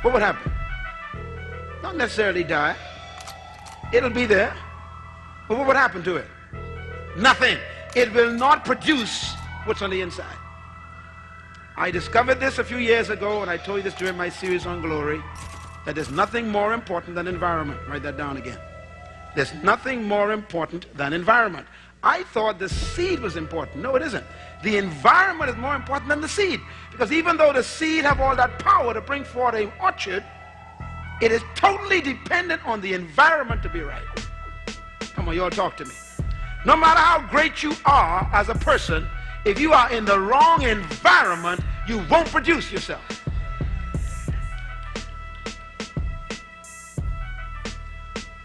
what would happen? Not necessarily die. It'll be there. But what would happen to it? Nothing. It will not produce what's on the inside. I discovered this a few years ago, and I told you this during my series on glory, that there's nothing more important than environment. Write that down again. There's nothing more important than environment. I thought the seed was important. No, it isn't. The environment is more important than the seed. Because even though the seed have all that power to bring forth an orchard, it is totally dependent on the environment to be right. Come on, you all talk to me. No matter how great you are as a person, if you are in the wrong environment, you won't produce yourself.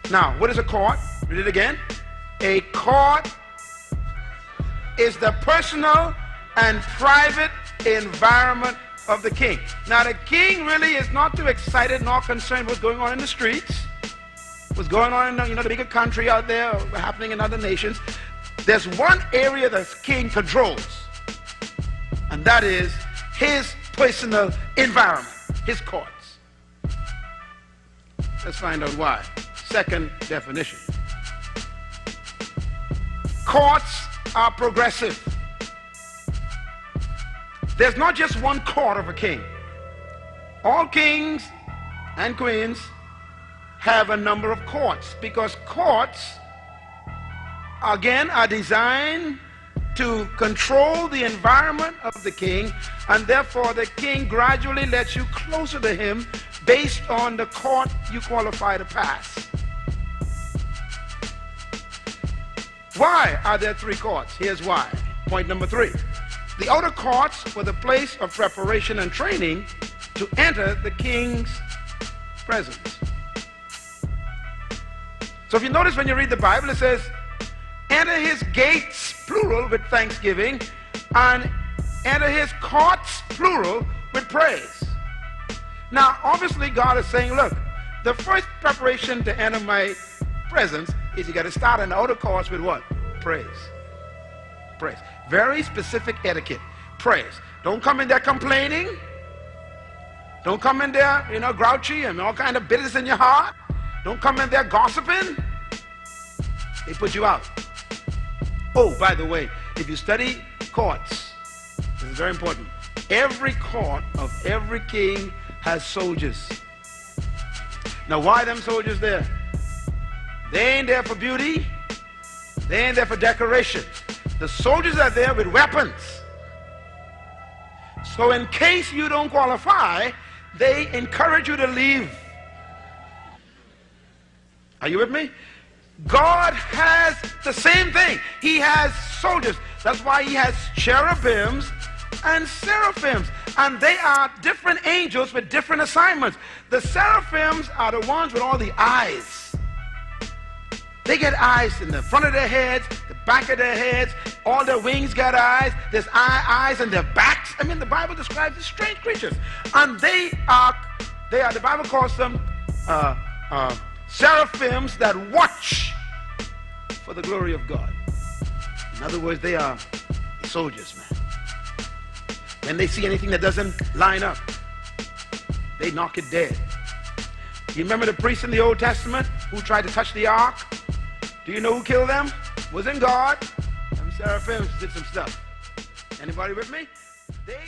Now, what is a court? Read it again. A court is the personal and private environment of the king. Now, the king really is not too excited nor concerned with what's going on in the streets, what's going on in the bigger country out there, or happening in other nations. There's one area the king controls, and that is his personal environment, his courts. Let's find out why. Second definition. Courts are progressive. There's not just one court of a king. All kings and queens have a number of courts, because courts, again, are designed to control the environment of the king, and therefore the king gradually lets you closer to him based on the court you qualify to pass. Why are there three courts? Here's why. Point number 3. The outer courts were the place of preparation and training to enter the king's presence. So if you notice when you read the Bible, it says, enter his gates, plural, with thanksgiving, and enter his courts, plural, with praise. Now, obviously, God is saying, look, the first preparation to enter my presence is you got to start in the outer courts with what? Praise. Praise. Very specific etiquette. Praise. Don't come in there complaining. Don't come in there, grouchy and all kind of bitterness in your heart. Don't come in there gossiping. They put you out. Oh, by the way, if you study courts, this is very important. Every court of every king has soldiers. Now, why them soldiers there? They ain't there for beauty. They ain't there for decoration. The soldiers are there with weapons. So in case you don't qualify, they encourage you to leave. Are you with me? God has the same thing. He has soldiers. That's why he has cherubims and seraphims. And they are different angels with different assignments. The seraphims are the ones with all the eyes. They get eyes in the front of their heads, the back of their heads, all their wings got eyes. There's eyes in their backs. I mean, the Bible describes these strange creatures. And the Bible calls them seraphims that watch for the glory of God. In other words, they are soldiers, man. When they see anything that doesn't line up, they knock it dead. You remember the priests in the Old Testament who tried to touch the ark? Do you know who killed them? Wasn't God. Them seraphims did some stuff. Anybody with me? They